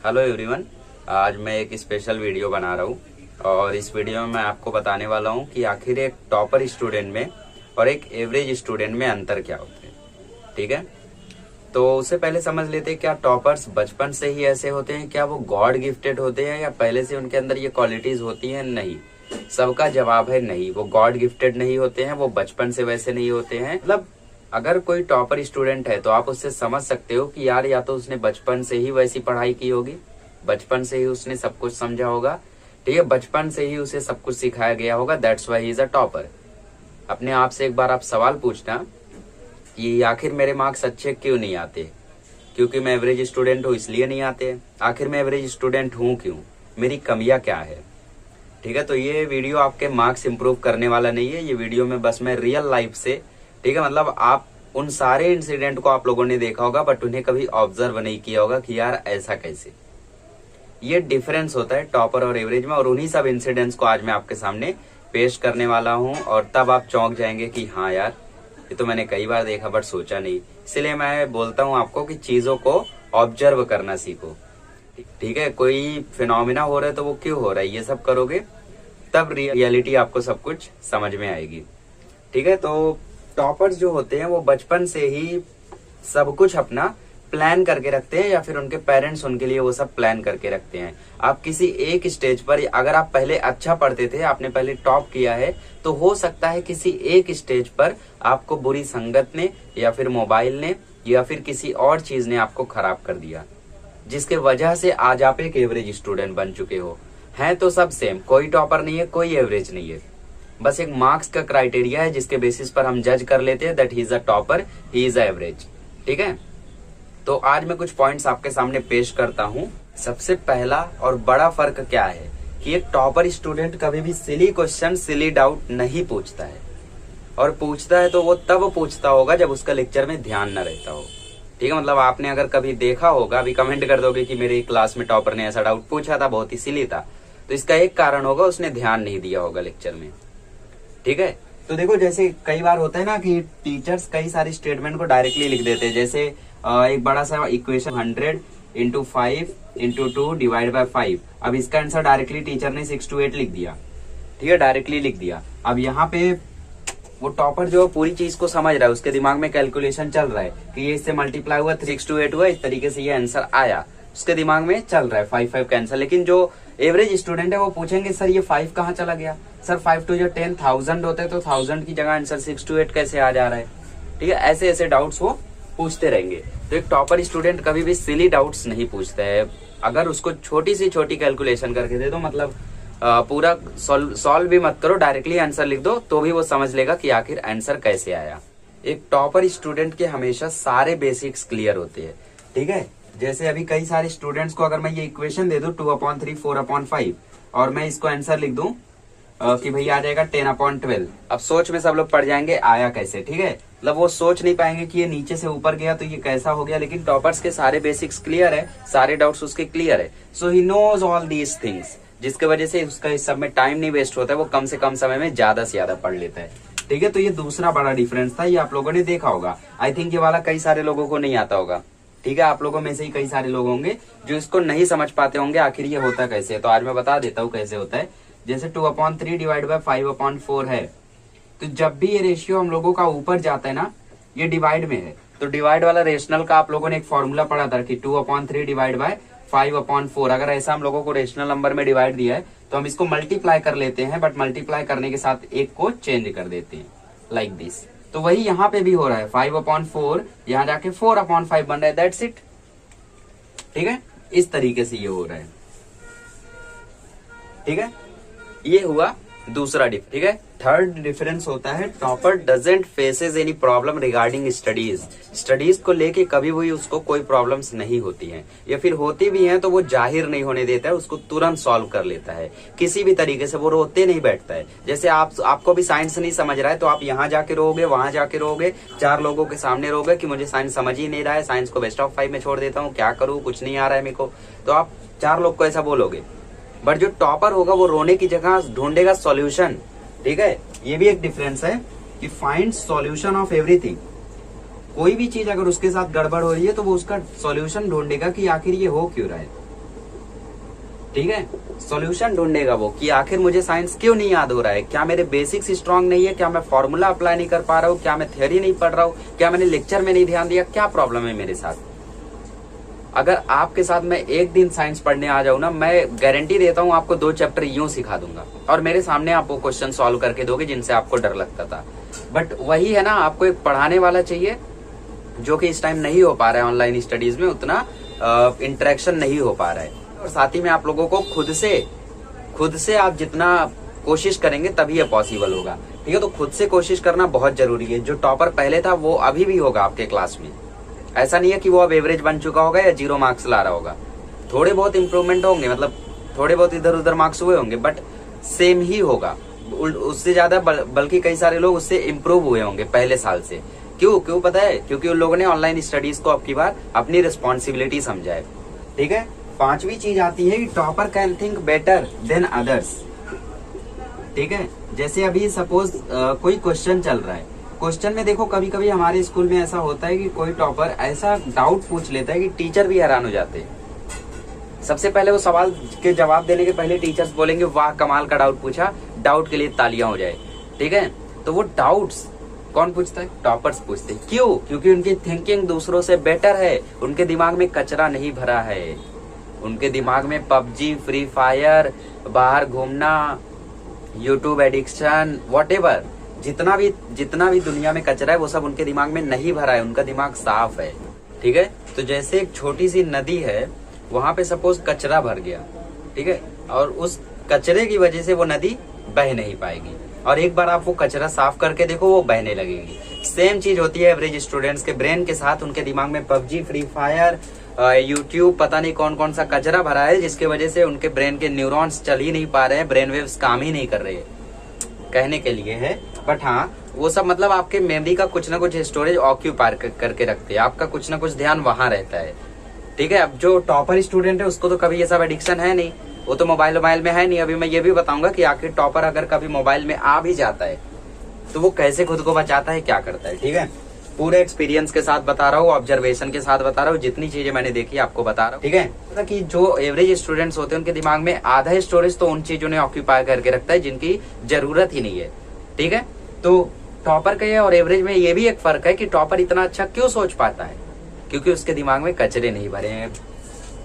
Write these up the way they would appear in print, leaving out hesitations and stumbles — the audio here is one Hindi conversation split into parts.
Hello everyone. आज मैं एक स्पेशल वीडियो बना रहा हूँ और इस वीडियो में मैं आपको बताने वाला हूँ कि आखिर एक टॉपर स्टूडेंट में और एक एवरेज स्टूडेंट में अंतर क्या होते हैं। ठीक है, तो उससे पहले समझ लेते हैं, क्या टॉपर्स बचपन से ही ऐसे होते हैं? क्या वो गॉड गिफ्टेड होते हैं या पहले से उनके अंदर ये क्वालिटीज होती हैं? नहीं, सबका जवाब है नहीं। वो गॉड गिफ्टेड नहीं होते हैं, वो बचपन से वैसे नहीं होते हैं। मतलब अगर कोई टॉपर स्टूडेंट है तो आप उससे समझ सकते हो कि यार या तो उसने बचपन से ही वैसी पढ़ाई की होगी, बचपन से ही उसने सब कुछ समझा होगा, ठीक है, बचपन से ही उसे सब कुछ सिखाया गया होगा, that's why he is a topper. अपने आप से एक बार आप सवाल पूछना कि आखिर मेरे मार्क्स अच्छे क्यों नहीं आते? क्योंकि मैं एवरेज स्टूडेंट हूँ इसलिए नहीं आते? आखिर मैं एवरेज स्टूडेंट हूँ क्यों? मेरी कमियां क्या है? ठीक है, तो ये वीडियो आपके मार्क्स इंप्रूव करने वाला नहीं है। ये वीडियो में बस मैं रियल लाइफ से, ठीक है, मतलब आप उन सारे इंसिडेंट को आप लोगों ने देखा होगा बट उन्हें कभी ऑब्जर्व नहीं किया होगा कि यार ऐसा कैसे। ये डिफरेंस होता है टॉपर और एवरेज में, और उन्हीं सब इंसिडेंट्स को आज मैं आपके सामने पेश करने वाला हूं और तब आप चौंक जाएंगे कि हाँ यार, ये तो मैंने कई बार देखा बट सोचा नहीं। इसलिए मैं बोलता हूं आपको कि चीजों को ऑब्जर्व करना सीखो। ठीक है, कोई फिनोमिना हो रहा है तो वो क्यों हो रहा है, ये सब करोगे तब रियलिटी आपको सब कुछ समझ में आएगी। ठीक है, तो टॉपर्स जो होते हैं वो बचपन से ही सब कुछ अपना प्लान करके रखते हैं या फिर उनके पेरेंट्स उनके लिए वो सब प्लान करके रखते हैं। आप किसी एक स्टेज पर, अगर आप पहले अच्छा पढ़ते थे, आपने पहले टॉप किया है, तो हो सकता है किसी एक स्टेज पर आपको बुरी संगत ने या फिर मोबाइल ने या फिर किसी और चीज ने आपको खराब कर दिया, जिसके वजह से आज आप एक एवरेज स्टूडेंट बन चुके हो। हैं तो सब सेम, कोई टॉपर नहीं है, कोई एवरेज नहीं है, बस एक मार्क्स का क्राइटेरिया है जिसके बेसिस पर हम जज कर लेते हैं that he is a topper, he is a average. ठीक है, तो आज मैं कुछ पॉइंट्स आपके सामने पेश करता हूं। सबसे पहला और बड़ा फर्क क्या है कि एक टॉपर स्टूडेंट कभी भी सिली क्वेश्चन, सिली डाउट नहीं पूछता है, और पूछता है तो वो तब पूछता होगा जब उसका लेक्चर में ध्यान न रहता हो। ठीक है, मतलब आपने अगर कभी देखा होगा, अभी कमेंट कर दोगे कि मेरे क्लास में टॉपर ने ऐसा डाउट पूछा था, बहुत ही सिली था, तो इसका एक कारण होगा उसने ध्यान नहीं दिया होगा लेक्चर में। ठीक है, तो देखो जैसे कई बार होता है ना कि टीचर्स कई सारे स्टेटमेंट को डायरेक्टली लिख देते हैं। जैसे एक बड़ा सा equation 100 into 5 into 2 divide by 5। अब इसका आंसर डायरेक्टली टीचर ने 6 to 8 लिख दिया। ठीक है, डायरेक्टली लिख दिया। अब यहाँ पे वो टॉपर जो पूरी चीज को समझ रहा है, उसके दिमाग में कैलकुलेशन चल रहा है कि ये इससे मल्टीप्लाई हुआ, 6 to 8 हुआ, इस तरीके से ये आंसर आया, उसके दिमाग में चल रहा है 5 का आंसर। लेकिन जो एवरेज स्टूडेंट है वो पूछेंगे सर ये 5 कहाँ चला गया, सर 5 to 10 1000 होते तो 1000 की जगह आंसर 6 to 8 कैसे आ जा रहा है। ठीक है, ऐसे ऐसे डाउट्स वो पूछते रहेंगे। तो एक टॉपर स्टूडेंट कभी भी सिली डाउट्स नहीं पूछता है। अगर उसको छोटी सी छोटी कैलकुलेशन करके दे दो, मतलब पूरा सॉल्व भी मत करो, डायरेक्टली आंसर लिख दो, तो भी वो समझ लेगा कि आखिर आंसर कैसे आया। एक टॉपर स्टूडेंट के हमेशा सारे बेसिक्स क्लियर होते हैं। ठीक है, जैसे अभी कई सारे स्टूडेंट्स को अगर मैं ये इक्वेशन दे दूं 2/3 4/5 और मैं इसको आंसर लिख दूं कि भैया आ जाएगा 10/12, अब सोच में सब लोग पड़ जाएंगे आया कैसे। ठीक है, मतलब वो सोच नहीं पाएंगे कि ये नीचे से ऊपर गया तो ये कैसा हो गया। लेकिन टॉपर्स के सारे बेसिक्स क्लियर है, सारे डाउट्स उसके क्लियर है, so he knows all these things, जिसके वजह से उसका इस सब में टाइम नहीं वेस्ट होता है, वो कम से कम समय में ज्यादा से ज्यादा पढ़ लेता है। ठीक है, तो ये दूसरा बड़ा डिफरेंस था, ये आप लोगों ने देखा होगा। आई थिंक ये वाला कई सारे लोगों को नहीं आता होगा। ठीक है, आप लोगों में से ही कई सारे लोग होंगे जो इसको नहीं समझ पाते होंगे आखिर ये होता कैसे है। तो आज मैं बता देता हूँ कैसे होता है। जैसे 2/3 डिवाइड बाय 5/4 है, तो जब भी ये रेशियो हम लोगों का ऊपर जाता है ना, ये डिवाइड में है, तो डिवाइड वाला रेशनल का आप लोगों ने एक फॉर्मूला पढ़ा था कि 2/3 डिवाइड बाय 5/4। अगर ऐसा हम लोगों को रेशनल नंबर में डिवाइड दिया है तो हम इसको मल्टीप्लाई कर लेते हैं, बट मल्टीप्लाई करने के साथ एक को चेंज कर देते हैं लाइक दिस। तो वही यहाँ पे भी हो रहा है, 5/4 यहाँ जाके 4/5 बन रहा है, दैट्स इट। ठीक है, इस तरीके से ये हो रहा है। ठीक है, ये हुआ दूसरा डिफरेंस। ठीक है, थर्ड डिफरेंस होता है topper doesn't faces any problem regarding studies. Studies को लेके कभी भी उसको कोई प्रॉब्लम्स नहीं होती हैं, या फिर होती भी हैं तो वो जाहिर नहीं होने देता है, उसको तुरंत सॉल्व कर लेता है किसी भी तरीके से। वो रोते नहीं बैठता है। जैसे आपको भी साइंस नहीं समझ रहा है तो आप यहाँ जाके रोगे, वहां जाके रोगे, 4 लोगों के सामने रोगे कि मुझे साइंस समझ ही नहीं रहा है, साइंस को बेस्ट ऑफ 5 में छोड़ देता हूँ, क्या करूँ, कुछ नहीं आ रहा है मेरे को, तो आप 4 लोग को ऐसा बोलोगे। बट जो टॉपर होगा वो रोने की जगह ढूंढेगा सॉल्यूशन। ठीक है, ये भी एक डिफरेंस है कि फाइंड सॉल्यूशन ऑफ एवरीथिंग। कोई भी चीज अगर उसके साथ गड़बड़ हो रही है तो वो उसका सॉल्यूशन ढूंढेगा कि आखिर ये हो क्यों रहा है। ठीक है। सॉल्यूशन ढूंढेगा वो कि आखिर मुझे साइंस क्यों नहीं याद हो रहा है, क्या मेरे बेसिक्स स्ट्रांग नहीं है, क्या मैं फॉर्मूला अप्लाई नहीं कर पा रहा हूँ, क्या मैं थ्योरी नहीं पढ़ रहा हूँ, क्या मैंने लेक्चर में नहीं ध्यान दिया, क्या प्रॉब्लम है मेरे साथ। अगर आपके साथ मैं एक दिन साइंस पढ़ने आ जाऊं ना, मैं गारंटी देता हूं आपको 2 चैप्टर यूं सिखा दूंगा और मेरे सामने आप वो क्वेश्चन सॉल्व करके दोगे जिनसे आपको डर लगता था। बट वही है ना, आपको एक पढ़ाने वाला चाहिए जो कि इस टाइम नहीं हो पा रहा है, ऑनलाइन स्टडीज में उतना इंटरेक्शन नहीं हो पा रहा है। और साथ ही में आप लोगों को खुद से आप जितना कोशिश करेंगे तभी ये पॉसिबल होगा। ठीक है, तो खुद से कोशिश करना बहुत जरूरी है। जो टॉपर पहले था वो अभी भी होगा आपके क्लास में, ऐसा नहीं है कि वो अब एवरेज बन चुका होगा या 0 मार्क्स ला रहा होगा। थोड़े बहुत इंप्रूवमेंट होंगे, मतलब थोड़े बहुत इधर उधर मार्क्स हुए होंगे, बट सेम ही होगा, उससे ज्यादा बल्कि कई सारे लोग उससे इम्प्रूव हुए होंगे पहले साल से। क्यों पता है? क्योंकि उन लोगों ने ऑनलाइन स्टडीज को अब की बार अपनी रिस्पॉन्सिबिलिटी समझा है। ठीक है, 5वीं चीज आती है topper can think better than others. ठीक है, जैसे अभी सपोज कोई क्वेश्चन चल रहा है, क्वेश्चन में देखो कभी कभी हमारे स्कूल में ऐसा होता है कि कोई टॉपर ऐसा डाउट पूछ लेता है कि टीचर भी हैरान हो जाते हैं। सबसे पहले वो सवाल के जवाब देने के पहले टीचर्स बोलेंगे वाह कमाल का डाउट पूछा, डाउट के लिए तालियां हो जाए। ठीक है, तो वो डाउट्स कौन पूछता है? टॉपर्स पूछते हैं। क्यों? क्योंकि उनकी थिंकिंग दूसरों से बेटर है, उनके दिमाग में कचरा नहीं भरा है, उनके दिमाग में पबजी, फ्री फायर, बाहर घूमना, यूट्यूब एडिक्शन, व्हाटएवर, जितना भी दुनिया में कचरा है वो सब उनके दिमाग में नहीं भरा है, उनका दिमाग साफ है। ठीक है, तो जैसे एक छोटी सी नदी है, वहां पे सपोज कचरा भर गया, ठीक है, और उस कचरे की वजह से वो नदी बह नहीं पाएगी, और एक बार आप वो कचरा साफ करके देखो वो बहने लगेगी। सेम चीज होती है एवरेज स्टूडेंट्स के ब्रेन के साथ। उनके दिमाग में पबजी, फ्री फायर, यूट्यूब, पता नहीं कौन कौन सा कचरा भरा है, जिसकी वजह से उनके ब्रेन के न्यूरॉन्स चल ही नहीं पा रहे हैं, ब्रेन वेव्स काम ही नहीं कर रहे हैं। कहने के लिए है, बट हाँ वो सब मतलब आपके मेमोरी का कुछ ना कुछ स्टोरेज ऑक्यूपाई करके रखते हैं, आपका कुछ ना कुछ ध्यान वहां रहता है। ठीक है, अब जो टॉपर स्टूडेंट है उसको तो कभी ये सब एडिक्शन है नहीं, वो तो मोबाइल में है नहीं। अभी मैं ये भी बताऊंगा कि आखिर टॉपर अगर कभी मोबाइल में आ भी जाता है तो वो कैसे खुद को बचाता है, क्या करता है। ठीक है, पूरे एक्सपीरियंस के साथ बता रहा हूँ, ऑब्जर्वेशन के साथ बता रहा हूँ, जितनी चीजें मैंने देखी आपको बता रहा हूँ। ठीक है, कि जो एवरेज स्टूडेंट्स होते हैं उनके दिमाग में आधा स्टोरेज तो उन चीजों ने ऑक्यूपाई करके रखता है जिनकी जरूरत ही नहीं है। ठीक है, तो टॉपर का और एवरेज में ये भी एक फर्क है कि टॉपर इतना अच्छा क्यों सोच पाता है, क्योंकि उसके दिमाग में कचरे नहीं भरे हैं।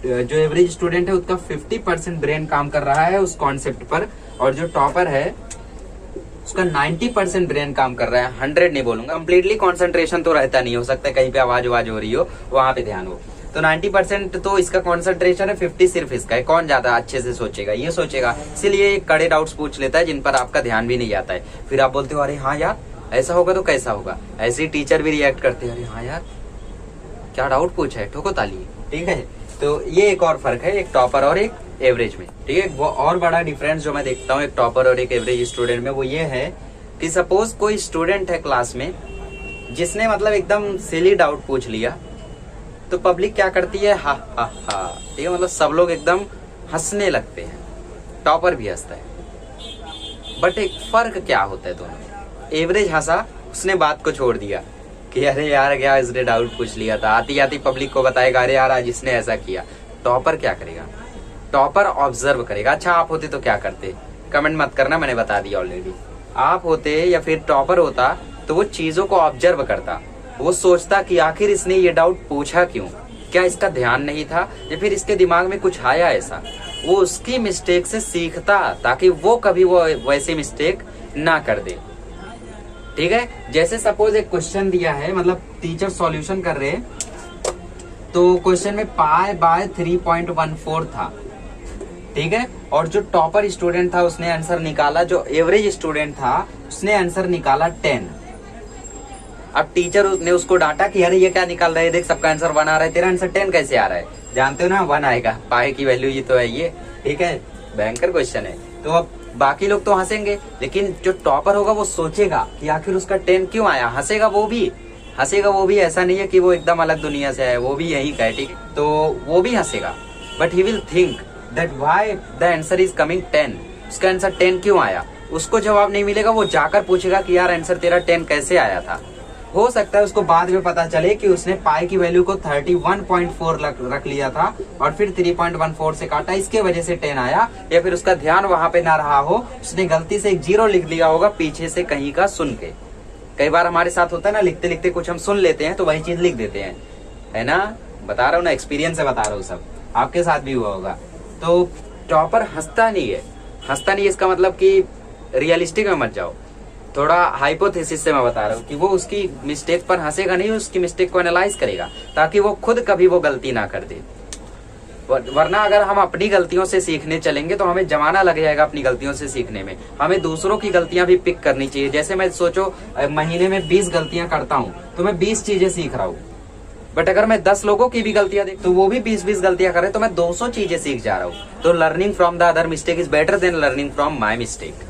जो एवरेज स्टूडेंट है उसका 50% ब्रेन काम कर रहा है उस कॉन्सेप्ट पर, और जो टॉपर है उसका 90% ब्रेन काम कर रहा है। 100 नहीं बोलूंगा, कंप्लीटली कंसंट्रेशन तो रहता नहीं, हो सकता है कहीं पे आवाज हो रही हो, वहां पे ध्यान हो। तो 90% तो इसका कंसंट्रेशन है, 50 सिर्फ इसका है। कौन ज्यादा अच्छे से सोचेगा? ये सोचेगा, इसलिए कड़े डाउट्स पूछ लेता है जिन पर आपका ध्यान भी नहीं आता है। फिर आप बोलते हो अरे हाँ यार ऐसा होगा तो कैसा होगा, ऐसे ही टीचर भी रिएक्ट करते हैं, अरे हाँ यार क्या डाउट पूछा है, ठोको ताली। ठीक है, तो ये एक और फर्क है एक टॉपर और एक एवरेज में। ठीक है, वो और बड़ा डिफरेंस जो मैं देखता हूँ एक टॉपर और एक एवरेज स्टूडेंट में, वो ये है कि सपोज कोई स्टूडेंट है क्लास में जिसने मतलब एकदम सिली डाउट पूछ लिया, तो पब्लिक क्या करती है? हा हा हा। ठीक है, मतलब सब लोग एकदम हंसने लगते हैं, टॉपर भी हंसता है। बट एक फर्क क्या होता है दोनों में? एवरेज हंसा, उसने बात को छोड़ दिया कि अरे यार क्या इसने डाउट पूछ लिया था, आती आती पब्लिक को बताएगा अरे यार आज इसने ऐसा किया। टॉपर क्या करेगा? टॉपर ऑब्जर्व करेगा। अच्छा आप होते तो क्या करते? कमेंट मत करना, मैंने बता दिया ऑलरेडी। आप होते या फिर टॉपर होता तो वो चीजों को ऑब्जर्व करता, वो सोचता कि आखिर इसने ये डाउट पूछा क्यों, क्या इसका ध्यान नहीं था या फिर इसके दिमाग में कुछ आया ऐसा। वो उसकी मिस्टेक से सीखता ताकि वो कभी वो वैसी मिस्टेक ना कर दे। ठीक है, जैसे सपोज एक क्वेश्चन दिया है, मतलब टीचर सॉल्यूशन कर रहे हैं, तो क्वेश्चन में पाई बाय 3.14 था। ठीक है, और जो टॉपर स्टूडेंट था उसने आंसर निकाला, जो एवरेज स्टूडेंट था उसने आंसर निकाला 10। अब टीचर ने उसको डांटा कि अरे ये क्या निकाल रहा है, देख सबका आंसर 1 आ रहा है, तेरा आंसर 10 कैसे आ रहा है? जानते हो ना 1 आएगा, पाई की वैल्यू ये तो है ये। ठीक है, भयंकर क्वेश्चन है। तो अब बाकी लोग तो हंसेंगे, लेकिन जो टॉपर होगा वो सोचेगा कि आखिर उसका 10 क्यों आया। हंसेगा वो भी, ऐसा नहीं है कि वो एकदम अलग दुनिया से है, वो भी यही का है। ठीक है, तो वो भी हंसेगा, but he will think that why the answer is coming 10। उसका आंसर 10 क्यों आया? उसको जवाब नहीं मिलेगा, वो जाकर पूछेगा कि यार आंसर तेरा 10 कैसे आया था। हो सकता है उसको बाद में पता चले कि उसने पाई की वैल्यू को 31.4 रख लिया था और फिर 3.14 से काटा, इसके वजह से 10 आया, या फिर उसका ध्यान वहां पे ना रहा हो, उसने गलती से एक 0 लिख लिया होगा पीछे से कहीं का सुन के। कई बार हमारे साथ होता है ना, लिखते लिखते कुछ हम सुन लेते हैं तो वही चीज लिख देते हैं, है ना। बता रहा हूँ ना, एक्सपीरियंस से बता रहा हूँ, सब आपके साथ भी हुआ होगा। तो टॉपर हंसता नहीं है, हंसता नहीं है इसका मतलब कि रियलिस्टिक में मत जाओ, थोड़ा हाइपोथेसिस से मैं बता रहा हूँ कि वो उसकी मिस्टेक पर हंसेगा नहीं, उसकी मिस्टेक को एनालाइज करेगा ताकि वो खुद कभी वो गलती ना कर दे। वरना अगर हम अपनी गलतियों से सीखने चलेंगे तो हमें जमाना लग जाएगा अपनी गलतियों से सीखने में। हमें दूसरों की गलतियां भी पिक करनी चाहिए। जैसे मैं सोचो महीने में 20 गलतियां करता हूँ तो मैं 20 चीजें सीख रहा हूँ, बट अगर मैं 10 लोगों की भी गलतियां देख तो वो भी 20-20 गलतियां कर रहे तो मैं 200 चीजें सीख जा रहा हूँ। तो learning from the other mistake is better than learning from my mistake.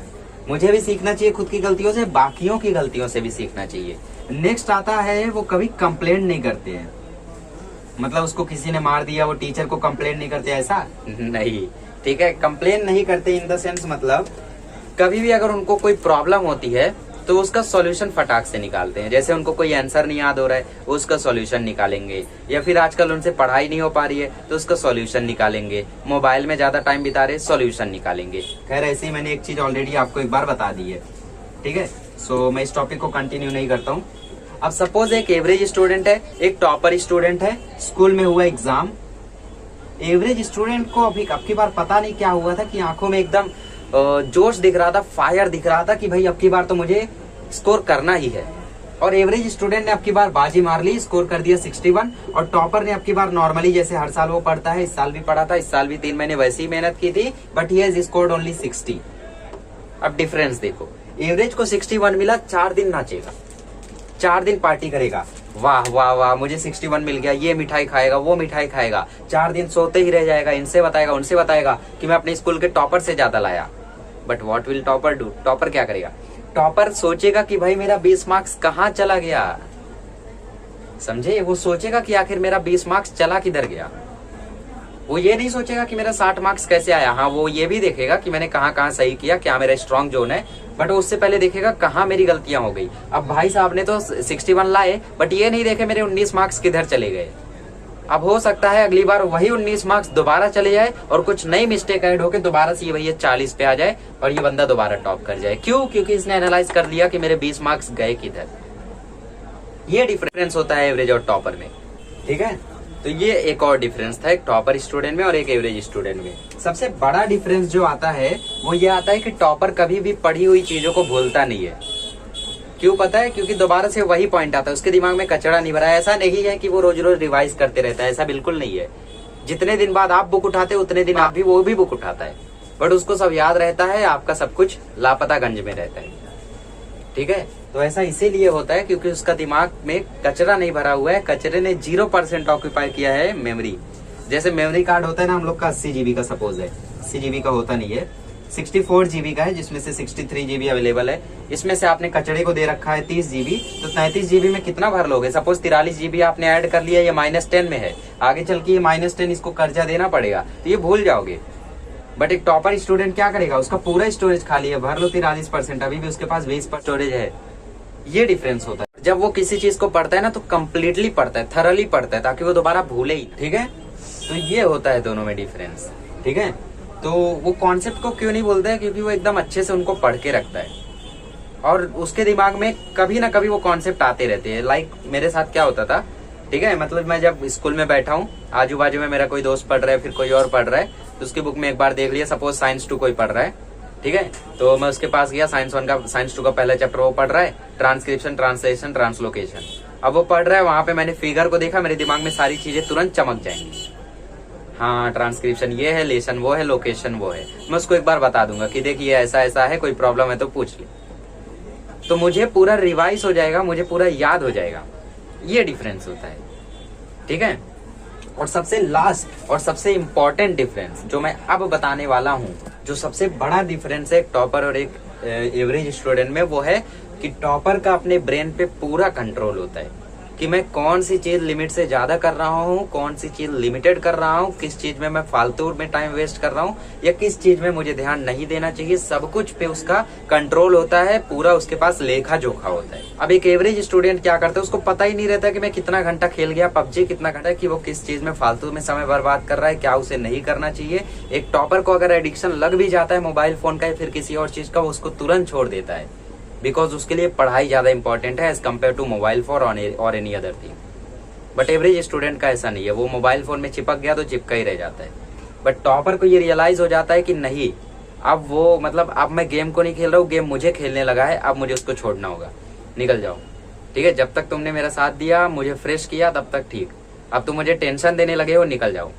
मुझे भी सीखना चाहिए खुद की गलतियों से, बाकियों की गलतियों से भी सीखना चाहिए। नेक्स्ट आता है, वो कभी कंप्लेंट नहीं करते हैं। मतलब उसको किसी ने मार दिया, वो टीचर को कंप्लेंट नहीं करते, ऐसा नहीं, ठीक है। कंप्लेंट नहीं करते इन द सेंस मतलब कभी भी अगर उनको कोई प्रॉब्लम होती है तो उसका सॉल्यूशन फटाक से निकालते हैं। जैसे उनको कोई आंसर नहीं याद हो रहा है, वो उसका सॉल्यूशन निकालेंगे, या फिर आजकल उनसे पढ़ाई नहीं हो पा रही है तो उसका सॉल्यूशन निकालेंगे, मोबाइल में ज्यादा टाइम बिता रहे, सॉल्यूशन निकालेंगे। खैर ऐसे ही मैंने एक चीज ऑलरेडी आपको एक बार बता दी है, ठीक है। सो मैं इस टॉपिक को कंटिन्यू नहीं करता हूँ। अब सपोज एक एवरेज स्टूडेंट है, एक टॉपर स्टूडेंट है, स्कूल में हुआ एग्जाम। एवरेज स्टूडेंट को अभी अब की बार पता नहीं क्या हुआ था कि आंखों में एकदम जोश दिख रहा था, फायर दिख रहा था कि भाई अब की बार तो मुझे स्कोर करना ही है। और एवरेज स्टूडेंट ने अब की बार बाजी मार ली, स्कोर कर दिया 61। और टॉपर ने अब की बार नॉर्मली जैसे हर साल वो पढ़ता है, इस साल भी पढ़ा था, इस साल भी 3 महीने वैसी ही मेहनत की थी, but he has scored only 60। अब डिफरेंस देखो, एवरेज को 61 मिला, 4 दिन नाचेगा, 4 दिन पार्टी करेगा, वाह वाह वाह मुझे 61 मिल गया, ये मिठाई खाएगा, वो मिठाई खाएगा, 4 दिन सोते ही रह जाएगा, इनसे बताएगा उनसे बताएगा कि मैं अपने स्कूल के टॉपर से ज्यादा लाया। But what will topper do? Topper क्या करेगा? टॉपर सोचेगा कि भाई मेरा 20 मार्क्स कहाँ चला गया, समझे। वो सोचेगा कि आखिर मेरा 20 मार्क्स चला किधर गया। वो ये नहीं सोचेगा कि मेरा 60 मार्क्स कैसे आया। हाँ, वो ये भी देखेगा कि मैंने कहाँ कहाँ सही किया, क्या मेरा स्ट्रॉन्ग जोन है, बट उससे पहले देखेगा कहाँ मेरी गलतियां हो गई। अब भाई साहब ने तो 61 लाए, बट ये नहीं देखे मेरे 19 मार्क्स किधर चले गए। अब हो सकता है अगली बार वही 19 मार्क्स दोबारा चले जाए और कुछ नई मिस्टेक ऐड होकर दोबारा से ये भैया 40 पे आ जाए और ये बंदा दोबारा टॉप कर जाए। क्यों? क्योंकि इसने एनालाइज कर लिया कि मेरे 20 मार्क्स गए किधर। ये डिफरेंस होता है एवरेज और टॉपर में, ठीक है। तो ये एक और डिफरेंस था, एक टॉपर स्टूडेंट में और एक एवरेज स्टूडेंट में। सबसे बड़ा डिफरेंस जो आता है वो ये आता है कि टॉपर कभी भी पढ़ी हुई चीजों को भूलता नहीं है। क्यों पता है? क्योंकि दोबारा से वही पॉइंट आता है, उसके दिमाग में कचड़ा नहीं भरा है। ऐसा नहीं है कि वो रोज रोज रिवाइज करते रहता है, ऐसा बिल्कुल नहीं है। जितने दिन बाद आप बुक उठाते हैं उतने दिन आप भी वो भी बुक उठाता है, बट उसको सब याद रहता है, आपका सब कुछ लापता गंज में रहता है, ठीक है। तो ऐसा इसीलिए होता है क्योंकि उसका दिमाग में कचरा नहीं भरा हुआ है, कचरे ने 0% ऑक्यूपाई किया है मेमोरी। जैसे मेमोरी कार्ड होता है ना हम लोग का 80 GB का, सपोज है 80 GB का होता नहीं है, 64 GB का है, जिसमें से 63 GB अवेलेबल है। इसमें से आपने कचड़े को दे रखा है 30 GB, तो 33 GB में कितना भर लोगे? सपोज 43 GB आपने ऐड कर लिया, ये -10 में है, आगे चल के ये -10 इसको कर्जा देना पड़ेगा, तो ये भूल जाओगे। बट एक टॉपर स्टूडेंट क्या करेगा? उसका पूरा स्टोरेज खाली है, भर लो 43%, अभी भी उसके पास 20% स्टोरेज है। ये डिफरेंस होता है। जब वो किसी चीज को पढ़ता है ना तो कंप्लीटली पढ़ता है, थरली पढ़ता है, ताकि वो दोबारा भूले ही, ठीक है। तो ये होता है दोनों में डिफरेंस, ठीक है। तो वो कॉन्सेप्ट को क्यों नहीं बोलते हैं? क्योंकि वो एकदम अच्छे से उनको पढ़ के रखता है और उसके दिमाग में कभी ना कभी वो कॉन्सेप्ट आते रहते हैं। लाइक मेरे साथ क्या होता था, ठीक है, मतलब मैं जब स्कूल में बैठा हूँ, आजू बाजू में मेरा कोई दोस्त पढ़ रहा है, फिर कोई और पढ़ रहा है, तो उसकी बुक में एक बार देख लिया, सपोज साइंस 2 कोई पढ़ रहा है, ठीक है, तो मैं उसके पास गया, साइंस 2 का पहला चैप्टर वो पढ़ रहा है, ट्रांसक्रिप्शन, ट्रांसलेशन, ट्रांसलोकेशन। अब वो पढ़ रहा है, वहां पे मैंने फिगर को देखा, मेरे दिमाग में सारी चीजें तुरंत चमक जाएंगी। हाँ, ट्रांसक्रिप्शन ये है, लेसन वो है, लोकेशन वो है। मैं उसको एक बार बता दूंगा कि देखिए ऐसा ऐसा है, कोई प्रॉब्लम है तो पूछ ले, तो मुझे पूरा रिवाइज हो जाएगा, मुझे पूरा याद हो जाएगा। ये डिफरेंस होता है, ठीक है। और सबसे लास्ट और सबसे इंपॉर्टेंट डिफरेंस जो मैं अब बताने वाला हूँ, जो सबसे बड़ा डिफरेंस है एक टॉपर और एक एवरेज स्टूडेंट में, वो है कि टॉपर का अपने ब्रेन पे पूरा कंट्रोल होता है, कि मैं कौन सी चीज लिमिट से ज्यादा कर रहा हूँ, कौन सी चीज लिमिटेड कर रहा हूँ, किस चीज में मैं फालतू में टाइम वेस्ट कर रहा हूँ या किस चीज में मुझे ध्यान नहीं देना चाहिए। सब कुछ पे उसका कंट्रोल होता है, पूरा उसके पास लेखा जोखा होता है। अब एक एवरेज स्टूडेंट क्या करता है, उसको पता ही नहीं रहता कि मैं कितना घंटा खेल गया पबजी, कितना घंटा, कि वो किस चीज में फालतू में समय बर्बाद कर रहा है, क्या उसे नहीं करना चाहिए। एक टॉपर को अगर एडिक्शन लग भी जाता है मोबाइल फोन का या फिर किसी और चीज का, वो उसको तुरंत छोड़ देता है, बिकॉज उसके लिए पढ़ाई ज्यादा इंपॉर्टेंट है as compared to mobile phone और any other thing. But average student का ऐसा नहीं है, वो मोबाइल फोन में चिपक गया तो चिपका ही रह जाता है। बट टॉपर को ये रियलाइज हो जाता है कि नहीं, अब वो मतलब अब मैं गेम को नहीं खेल रहा हूँ, गेम मुझे खेलने लगा है, अब मुझे उसको छोड़ना होगा, निकल जाओ। ठीक है, जब तक तुमने मेरा साथ दिया, मुझे फ्रेश किया, तब तक ठीक। अब तुम मुझे टेंशन देने लगे हो, निकल जाओ।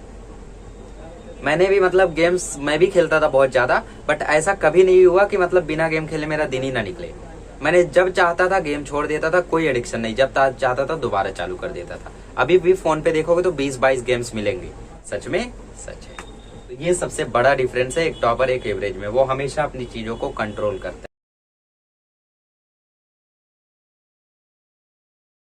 मैंने भी मतलब गेम्स मैं भी खेलता था बहुत ज्यादा, बट ऐसा कभी नहीं हुआ कि मतलब बिना गेम खेले मेरा दिन ही ना निकले। मैंने जब चाहता था गेम छोड़ देता था, कोई एडिक्शन नहीं, जब चाहता था दोबारा चालू कर देता था। अभी भी फोन पे देखोगे तो 20-22 गेम्स मिलेंगे, सच में सच है। तो ये सबसे बड़ा डिफरेंस है एक टॉपर एक एवरेज में, वो हमेशा अपनी चीजों को कंट्रोल करता है।